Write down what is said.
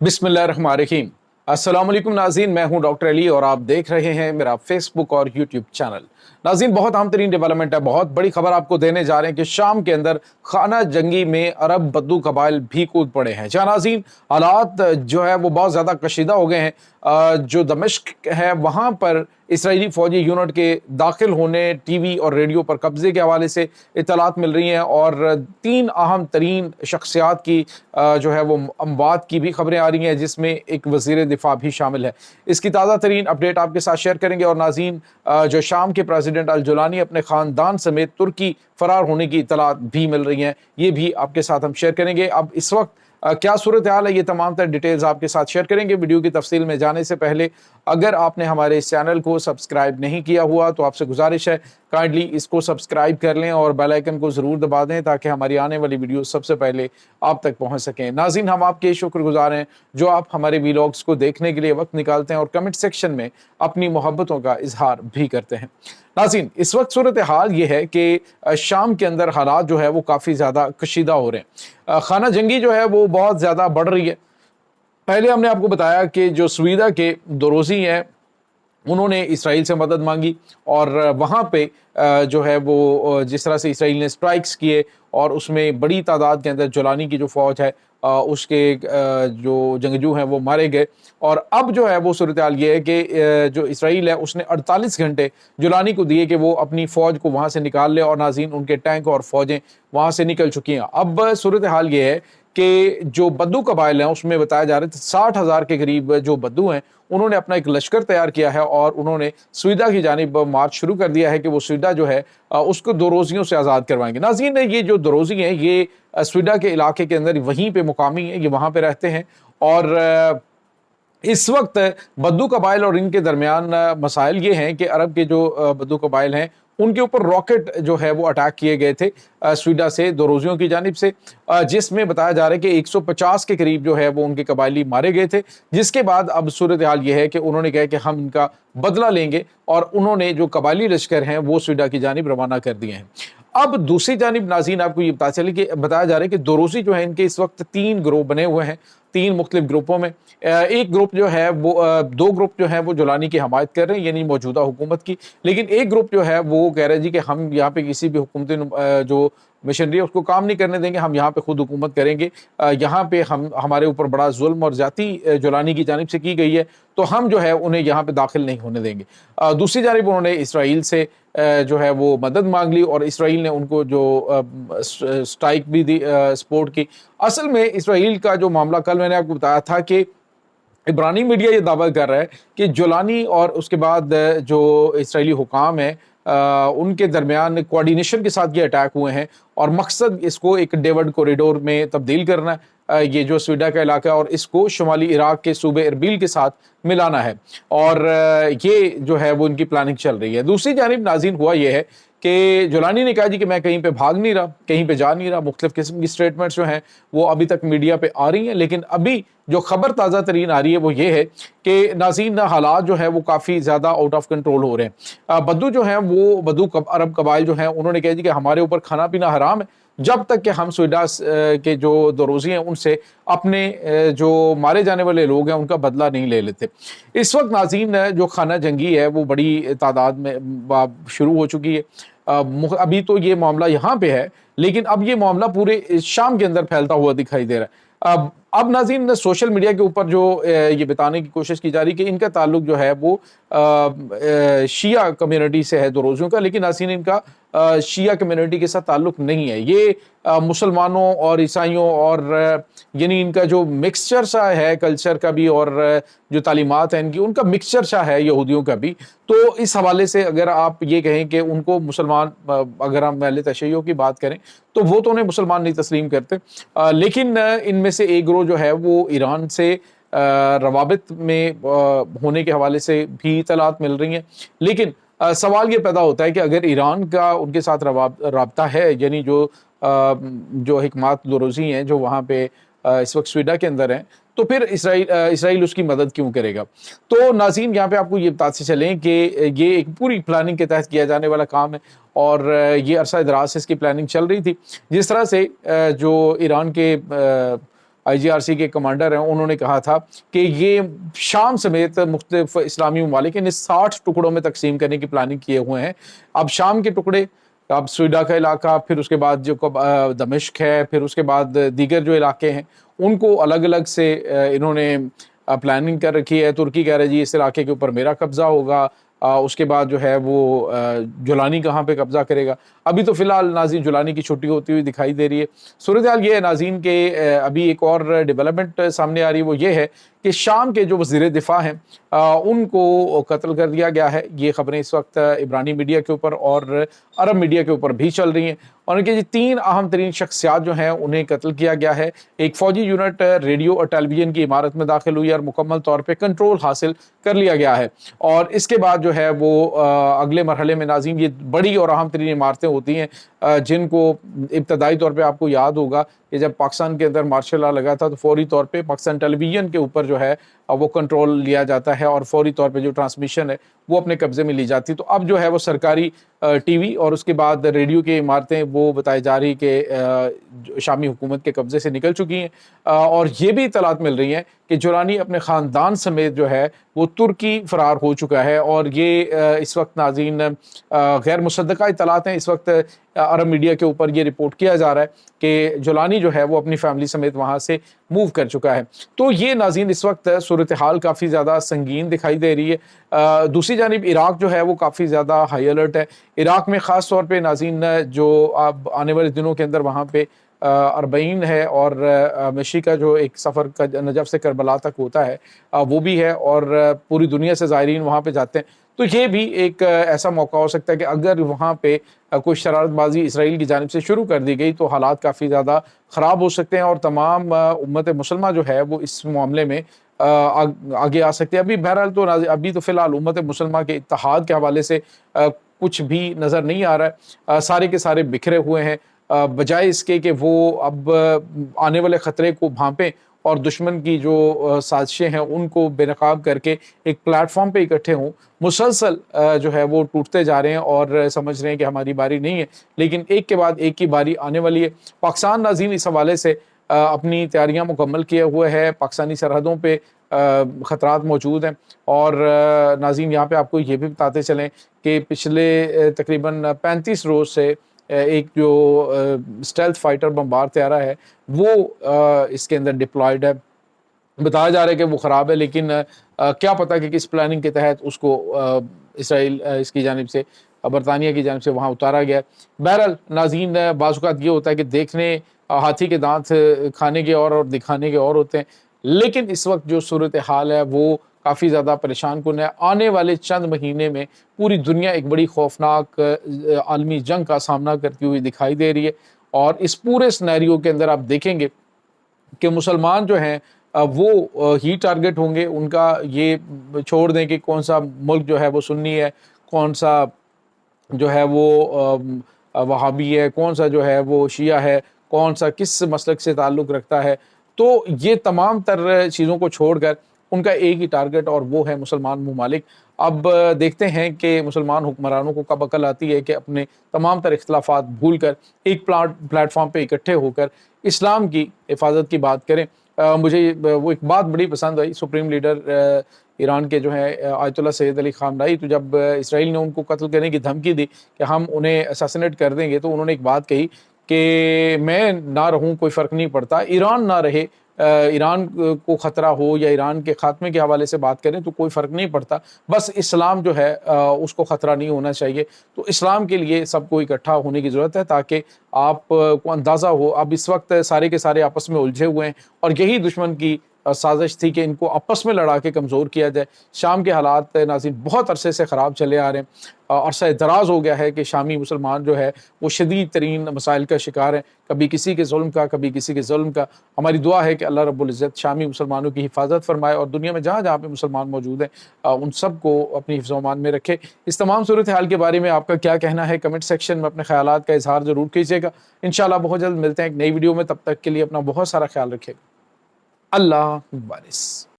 बिस्मिल्लाहिर्रहमानिर्रहीम। अस्सलाम वालेकुम नाज़रीन, मैं हूं डॉक्टर अली और आप देख रहे हैं मेरा फेसबुक और यूट्यूब चैनल। नाज़रीन, बहुत अहम तरीन डेवलपमेंट है, बहुत बड़ी खबर आपको देने जा रहे हैं कि शाम के अंदर खाना जंगी में अरब बद्दू कबाइल भी कूद पड़े हैं। जहाँ नाज़रीन हालात जो है वो बहुत ज़्यादा कशीदा हो गए हैं। जो दमिश्क है वहाँ पर इसराइली फौजी यूनिट के दाखिल होने टीवी और रेडियो पर कब्जे के हवाले से इत्तलात मिल रही हैं और 3 अहम तरीन शख्सियात की जो है वो अमवात की भी खबरें आ रही हैं, जिसमें एक वज़ीर दिफा भी शामिल है। इसकी ताज़ा तरीन अपडेट आपके साथ शेयर करेंगे। और नाज़रीन, जो शाम के प्रेसिडेंट अल जुलानी अपने ख़ानदान समेत तुर्की फ़रार होने की इत्तलात भी मिल रही हैं, ये भी आपके साथ हम शेयर करेंगे। अब इस वक्त क्या सूरत हाल है, ये तमाम तर डिटेल्स आपके साथ शेयर करेंगे। वीडियो की तफसील में जाने से पहले अगर आपने हमारे इस चैनल को सब्सक्राइब नहीं किया हुआ तो आपसे गुजारिश है काइंडली इसको सब्सक्राइब कर लें और बेल आइकन को ज़रूर दबा दें ताकि हमारी आने वाली वीडियो सबसे पहले आप तक पहुंच सकें। नाज़रीन, हम आपके शुक्रगुजार हैं जो आप हमारे वीलॉग्स को देखने के लिए वक्त निकालते हैं और कमेंट सेक्शन में अपनी मोहब्बतों का इजहार भी करते हैं। नाज़रीन, इस वक्त सूरत हाल ये है कि शाम के अंदर हालात जो है वो काफ़ी ज़्यादा कशीदा हो रहे हैं। खाना जंगी जो है वो बहुत ज़्यादा बढ़ रही है। पहले हमने आपको बताया कि जो स्वीडा के दोरोज़ी हैं उन्होंने इसराइल से मदद मांगी और वहाँ पे जो है वो जिस तरह से इसराइल ने स्ट्राइक्स किए और उसमें बड़ी तादाद के अंदर जुलानी की जो फ़ौज है उसके जो जंगजू हैं वो मारे गए। और अब जो है वो सूरत हाल ये है कि जो इसराइल है उसने 48 घंटे जुलानी को दिए कि वो अपनी फ़ौज को वहाँ से निकाल ले और नाज़रीन उनके टैंक और फ़ौजें वहाँ से निकल चुकी हैं। अब सूरत हाल ये है कि जो बद्दू कबाइल हैं उसमें बताया जा रहा है 60,000 के करीब जो बद्दू हैं उन्होंने अपना एक लश्कर तैयार किया है और उन्होंने स्वीडा की जानिब मार्च शुरू कर दिया है कि वो स्वीडा जो है उसको दोरोजियों से आज़ाद करवाएंगे। नाज़रीन, ये जो दोरोजी हैं ये स्वीडा के इलाके के अंदर वहीं पे मुकामी हैं, ये वहाँ पे रहते हैं और इस वक्त बद्दू कबाइल और इनके दरमियान मसाइल ये हैं कि अरब के जो बद्दू कबाइल हैं उनके ऊपर रॉकेट जो है वो अटैक किए गए थे स्वीडा से दोरोजियों की जानिब से, जिसमें बताया जा रहा है कि 150 के करीब जो है वो उनके कबाइली मारे गए थे। जिसके बाद अब सूरत हाल ये है कि उन्होंने कहा कि हम इनका बदला लेंगे और उन्होंने जो कबाइली लश्कर हैं वो स्वीडा की जानिब रवाना कर दिए हैं। अब दूसरी जानिब नाज़रीन आपको ये पता चले कि बताया जा रहा है कि दोरोजी जो है इनके इस वक्त 3 ग्रुप बने हुए हैं, 3 मुख्तलिफ ग्रुपों में। एक ग्रुप जो है वो 2 ग्रुप जो है वो जुलानी की हमायत कर रहे हैं यानी मौजूदा हुकूमत की, लेकिन एक ग्रुप जो है वो कह रहे हैं जी कि हम यहाँ पे किसी भी हुकूमती जो मिशनरी है उसको काम नहीं करने देंगे, हम यहाँ पे खुद हुकूमत करेंगे। यहाँ पे हम हमारे ऊपर बड़ा जुल्म और ज़्यादती जुलानी की जानिब से की गई है तो हम जो है उन्हें यहाँ पे दाखिल नहीं होने देंगे। दूसरी जानिब उन्होंने इसराइल से जो है वो मदद मांग ली और इसराइल ने उनको जो स्ट्राइक भी दी, सपोर्ट की। असल में इसराइल का जो मामला कल मैंने आपको बताया था कि इब्रानी मीडिया ये दावा कर रहा है कि जुलानी और उसके बाद जो इसराइली हुकाम है उनके दरमियान कोऑर्डिनेशन के साथ ये अटैक हुए हैं और मकसद इसको एक डेविड कॉरिडोर में तब्दील करना है, ये जो स्वीडा का इलाका है और इसको शुमाली इराक के सूबे इरबिल के साथ मिलाना है और ये जो है वो इनकी प्लानिंग चल रही है। दूसरी जानिब नाज़रीन हुआ ये है कि जुलानी ने कहा जी कि मैं कहीं पे भाग नहीं रहा, कहीं पे जा नहीं रहा। मुख्तलिफ किस्म की स्टेटमेंट्स जो हैं वो अभी तक मीडिया पे आ रही हैं, लेकिन अभी जो खबर ताज़ा तरीन आ रही है वो ये है कि नाज़रीन हालात जो है वो काफ़ी ज़्यादा आउट ऑफ कंट्रोल हो रहे हैं। बद्दू जो हैं वो अरब कबाइल जो हैं उन्होंने कहा जी कि हमारे ऊपर खाना पीना हराम है जब तक कि हम स्वीडा के जो दोरोजी हैं उनसे अपने जो मारे जाने वाले लोग हैं उनका बदला नहीं ले लेते। इस वक्त नाज़रीन जो खाना जंगी है वो बड़ी तादाद में शुरू हो चुकी है। अभी तो ये मामला यहाँ पे है लेकिन अब ये मामला पूरे शाम के अंदर फैलता हुआ दिखाई दे रहा है। अब नाज़रीन सोशल मीडिया के ऊपर जो ये बताने की कोशिश की जा रही है कि इनका ताल्लुक जो है वो शिया कम्युनिटी से है दोरोजियों का, लेकिन नाज़रीन इनका शिया कम्युनिटी के साथ ताल्लुक नहीं है। ये मुसलमानों और ईसाइयों और यानी इनका जो मिक्सचर सा है कल्चर का भी और जो तालीमात हैं इनकी उनका मिक्सचर सा है यहूदियों का भी। तो इस हवाले से अगर आप ये कहें कि उनको मुसलमान, अगर हम अहले तशय्युह की बात करें तो वो तो उन्हें मुसलमान नहीं तस्लीम करते, लेकिन इनमें से एक ग्रोह जो है वो ईरान से रवाबित में होने के हवाले से भी इतलात मिल रही हैं। लेकिन सवाल ये पैदा होता है कि अगर ईरान का उनके साथ राब्ता है यानी जो हिकमात दोरोजी हैं जो वहाँ पे इस वक्त स्वीडा के अंदर हैं तो फिर इसराइल उसकी मदद क्यों करेगा। तो नाज़रीन यहाँ पे आपको ये बताते चलें कि ये एक पूरी प्लानिंग के तहत किया जाने वाला काम है और ये अरसा दराज से इसकी प्लानिंग चल रही थी। जिस तरह से जो ईरान के IGRC کے کمانڈر ہیں، انہوں نے کہا تھا کہ یہ شام سمیت مختلف اسلامی ممالک انہیں 60 ٹکڑوں میں تقسیم کرنے کی پلاننگ کیے ہوئے ہیں۔ اب شام کے ٹکڑے، اب سویڈا کا علاقہ، پھر اس کے بعد جو دمشق ہے، پھر اس کے بعد دیگر جو علاقے ہیں ان کو الگ الگ سے انہوں نے پلاننگ کر رکھی ہے۔ ترکی کہہ رہا ہے جی اس علاقے کے اوپر میرا قبضہ ہوگا، اس کے بعد جو ہے وہ جولانی کہاں پہ قبضہ کرے گا۔ ابھی تو فی الحال ناظرین جولانی کی چھٹی ہوتی ہوئی دکھائی دے رہی ہے۔ صورتحال یہ ہے ناظرین کہ ابھی ایک اور ڈیولپمنٹ سامنے آ رہی ہے، وہ یہ ہے کہ شام کے جو وزیر دفاع ہیں ان کو قتل کر دیا گیا ہے۔ یہ خبریں اس وقت عبرانی میڈیا کے اوپر اور عرب میڈیا کے اوپر بھی چل رہی ہیں، اور ان کے جو 3 اہم ترین شخصیات جو ہیں انہیں قتل کیا گیا ہے۔ ایک فوجی یونٹ ریڈیو اور ٹیلی ویژن کی عمارت میں داخل ہوئی اور مکمل طور پہ کنٹرول حاصل کر لیا گیا ہے، اور اس کے بعد جو ہے وہ اگلے مرحلے میں ناظرین یہ بڑی اور اہم ترین عمارتیں ہوتی ہیں جن کو ابتدائی طور پہ آپ کو یاد ہوگا کہ جب پاکستان کے اندر مارشل لا لگا تھا تو فوری طور پہ پاکستان ٹیلی ویژن کے اوپر جو ہے وہ کنٹرول لیا جاتا ہے، اور فوری طور پہ جو ٹرانسمیشن ہے وہ اپنے قبضے میں لی جاتی۔ تو اب جو ہے وہ سرکاری ٹی وی اور اس کے بعد ریڈیو کی عمارتیں وہ بتائی جا رہی کہ شامی حکومت کے قبضے سے نکل چکی ہیں، اور یہ بھی اطلاعات مل رہی ہیں کہ جولانی اپنے خاندان سمیت جو ہے وہ ترکی فرار ہو چکا ہے، اور یہ اس وقت ناظرین غیر مصدقہ اطلاعات ہیں۔ اس وقت عرب میڈیا کے اوپر یہ رپورٹ کیا جا رہا ہے کہ جولانی جو ہے وہ اپنی فیملی سمیت وہاں سے موو کر چکا ہے۔ تو یہ ناظرین اس وقت صورتحال کافی زیادہ سنگین دکھائی دے رہی ہے۔ دوسری جانب عراق جو ہے وہ کافی زیادہ ہائی الرٹ ہے۔ عراق میں خاص طور پہ ناظرین جو اب آنے والے دنوں کے اندر وہاں پہ اربعین ہے، اور مشی کا جو ایک سفر کا نجف سے کربلا تک ہوتا ہے وہ بھی ہے، اور پوری دنیا سے زائرین وہاں پہ جاتے ہیں۔ تو یہ بھی ایک ایسا موقع ہو سکتا ہے کہ اگر وہاں پہ کوئی شرارت بازی اسرائیل کی جانب سے شروع کر دی گئی تو حالات کافی زیادہ خراب ہو سکتے ہیں، اور تمام امت مسلمہ جو ہے وہ اس معاملے میں آگے آ سکتے ہیں۔ ابھی بہرحال تو ابھی تو فی الحال امت مسلمہ کے اتحاد کے حوالے سے کچھ بھی نظر نہیں آ رہا ہے، سارے کے سارے بکھرے ہوئے ہیں، بجائے اس کے کہ وہ اب آنے والے خطرے کو بھانپیں اور دشمن کی جو سازشیں ہیں ان کو بے نقاب کر کے ایک پلیٹ فارم پہ اکٹھے ہوں۔ مسلسل جو ہے وہ ٹوٹتے جا رہے ہیں اور سمجھ رہے ہیں کہ ہماری باری نہیں ہے، لیکن ایک کے بعد ایک کی باری آنے والی ہے۔ پاکستان ناظرین اس حوالے سے اپنی تیاریاں مکمل کیے ہوئے ہے، پاکستانی سرحدوں پہ خطرات موجود ہیں، اور ناظرین یہاں پہ آپ کو یہ بھی بتاتے چلیں کہ پچھلے تقریباً 35 روز سے ایک جو اسٹیلتھ فائٹر بمبار طیارہ ہے وہ اس کے اندر ڈپلائیڈ ہے۔ بتایا جا رہا ہے کہ وہ خراب ہے، لیکن کیا پتہ کہ کس پلاننگ کے تحت اس کو اسرائیل اس کی جانب سے، برطانیہ کی جانب سے وہاں اتارا گیا۔ بہرحال ناظرین بعض اوقات یہ ہوتا ہے کہ دیکھنے ہاتھی کے دانت کھانے کے اور دکھانے کے اور ہوتے ہیں، لیکن اس وقت جو صورتحال ہے وہ کافی زیادہ پریشان کن ہے۔ آنے والے چند مہینے میں پوری دنیا ایک بڑی خوفناک عالمی جنگ کا سامنا کرتی ہوئی دکھائی دے رہی ہے، اور اس پورے سینیریو کے اندر آپ دیکھیں گے کہ مسلمان جو ہیں وہ ہی ٹارگٹ ہوں گے۔ ان کا یہ چھوڑ دیں کہ کون سا ملک جو ہے وہ سنی ہے، کون سا جو ہے وہ وہابی ہے، کون سا جو ہے وہ شیعہ ہے، کون سا کس مسلک سے تعلق رکھتا ہے۔ تو یہ تمام تر چیزوں کو چھوڑ کر ان کا ایک ہی ٹارگٹ، اور وہ ہے مسلمان ممالک۔ اب دیکھتے ہیں کہ مسلمان حکمرانوں کو کب عقل آتی ہے کہ اپنے تمام تر اختلافات بھول کر ایک پلیٹ فارم پہ اکٹھے ہو کر اسلام کی حفاظت کی بات کریں۔ مجھے وہ ایک بات بڑی پسند آئی، سپریم لیڈر ایران کے جو ہے آیت اللہ سید علی خامنائی، تو جب اسرائیل نے ان کو قتل کرنے کی دھمکی دی کہ ہم انہیں اساسینیٹ کر دیں گے، تو انہوں نے ایک بات کہی کہ میں نہ رہوں کوئی فرق نہیں پڑتا، ایران نہ رہے، ایران کو خطرہ ہو یا ایران کے خاتمے کے حوالے سے بات کریں تو کوئی فرق نہیں پڑتا، بس اسلام جو ہے اس کو خطرہ نہیں ہونا چاہیے۔ تو اسلام کے لیے سب کو اکٹھا ہونے کی ضرورت ہے تاکہ آپ کو اندازہ ہو۔ اب اس وقت سارے کے سارے آپس میں الجھے ہوئے ہیں، اور یہی دشمن کی سازش تھی کہ ان کو آپس میں لڑا کے کمزور کیا جائے۔ شام کے حالات ناظرین بہت عرصے سے خراب چلے آ رہے ہیں، عرصہ دراز ہو گیا ہے کہ شامی مسلمان جو ہے وہ شدید ترین مسائل کا شکار ہیں، کبھی کسی کے ظلم کا، کبھی کسی کے ظلم کا۔ ہماری دعا ہے کہ اللہ رب العزت شامی مسلمانوں کی حفاظت فرمائے، اور دنیا میں جہاں جہاں پہ مسلمان موجود ہیں ان سب کو اپنی حفظ و امان میں رکھے۔ اس تمام صورتحال کے بارے میں آپ کا کیا کہنا ہے؟ کمنٹ سیکشن میں اپنے خیالات کا اظہار ضرور کیجیے گا۔ انشاءاللہ بہت جلد ملتے ہیں ایک نئی ویڈیو میں، تب تک کے لیے اپنا بہت سارا خیال رکھیے گا۔ اللہ مبارک۔